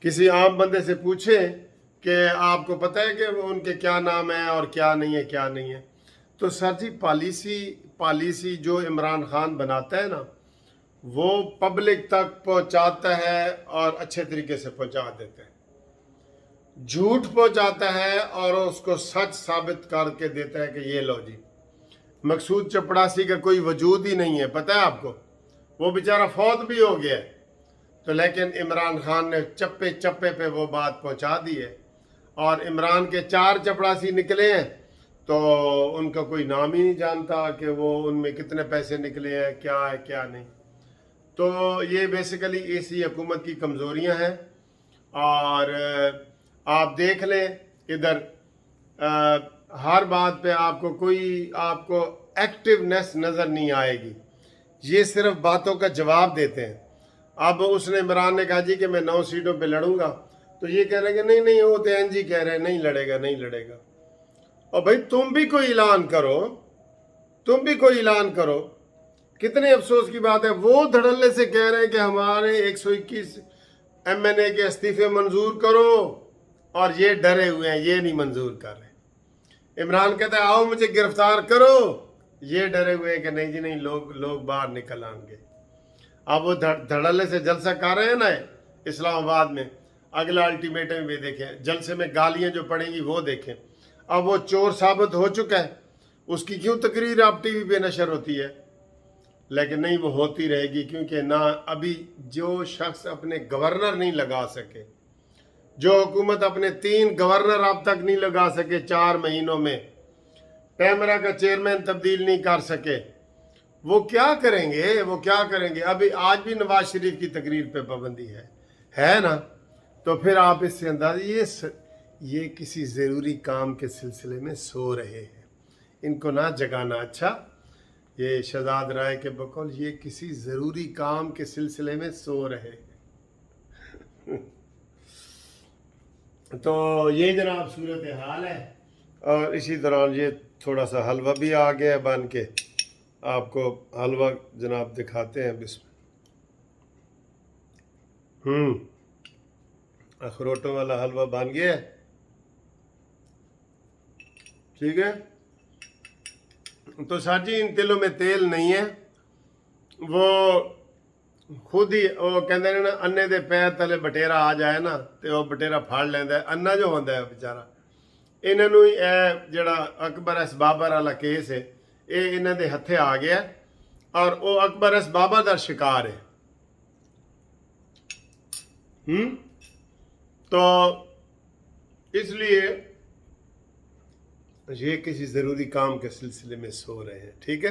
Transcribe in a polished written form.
किसी आम बंदे से पूछें कि आपको पता है कि उनके क्या नाम है और क्या नहीं है, क्या नहीं है। तो सर जी, पॉलिसी जो इमरान खान बनाता है ना, वो पब्लिक तक पहुंचाता है और अच्छे तरीके से पहुंचा देता है। झूठ पहुंचाता है और उसको सच साबित करके देता है कि ये लो जी। मकसूद चपड़ासी का कोई वजूद ही नहीं है, पता है आपको। वो बेचारा फौत भी हो गया है, तो लेकिन इमरान खान ने चप्पे चप्पे पे वो बात पहुंचा दी है। और इमरान के 4 चपड़ासी निकले हैं, तो उनका कोई नाम ही नहीं जानता कि वो उनमें कितने पैसे निकले हैं, क्या है क्या नहीं। तो ये बेसिकली इसी हुकूमत की कमज़ोरियां हैं। और आप देख लें इधर, हर बात पे आपको एक्टिवनेस नज़र नहीं आएगी। ये सिर्फ बातों का जवाब देते हैं। अब उसने, इमरान ने कहा जी कि मैं 9 सीटों पे लड़ूंगा, तो ये कह रहे हैं कि नहीं नहीं, वो तो एन जी कह रहे हैं नहीं लड़ेगा, नहीं लड़ेगा। और भाई तुम भी कोई ऐलान करो, तुम भी कोई ऐलान करो। कितने अफसोस की बात है, वो धड़ल्ले से कह रहे हैं कि हमारे 121 MNA के इस्तीफे मंजूर करो, और ये डरे हुए हैं, ये नहीं मंजूर कर रहे। इमरान कहता है आओ मुझे गिरफ्तार करो, ये डरे हुए हैं कि नहीं जी नहीं, लोग बाहर निकल आएंगे। अब वो धड़ल्ले से जलसा कर रहे हैं ना इस्लामाबाद में। अगला अल्टीमेटम भी देखें, जलसे में गालियां जो पड़ेंगी वो देखें। अब वो चोर साबित हो चुका है, उसकी क्यों तकरीर आप टीवी पे नशर होती है? लेकिन नहीं, वो होती रहेगी, क्योंकि ना अभी जो शख्स अपने गवर्नर नहीं लगा सके, जो हुकूमत अपने 3 गवर्नर अब तक नहीं लगा सके 4 महीनों में, पैमरा का चेयरमैन तब्दील नहीं कर सके, वो क्या करेंगे? वो क्या करेंगे? अभी आज भी नवाज शरीफ की तकरीर पे पाबंदी है ना। तो फिर आप इससे अंदाज, ये किसी ज़रूरी काम के सिलसिले में सो रहे हैं, इनको ना जगाना अच्छा। ये शहजाद राय के बकौल, ये किसी ज़रूरी काम के सिलसिले में सो रहे हैं। तो ये जनाब सूरत हाल है। और इसी दौरान ये थोड़ा सा हलवा भी आ गया बन के, आपको हलवा जनाब दिखाते हैं। अखरोटों वाला हलवा बन गया है, ठीक है। तो सर जी, इन तिलों में तेल नहीं है। वो खुद ही वो कहते हैं ना, अन्ने दे पैर तले बटेरा आ जाए ना, तो वो बटेरा फाड़ लेंदा है। अन्ना जो होंदा है बेचारा, इन्हों ही जड़ा अकबर एस बाबर वाला केस है, ये इन्हों के हथे आ गया, और वो अकबर एस बाबर का शिकार है। तो इसलिए ये किसी ज़रूरी काम के सिलसिले में सो रहे हैं, ठीक है।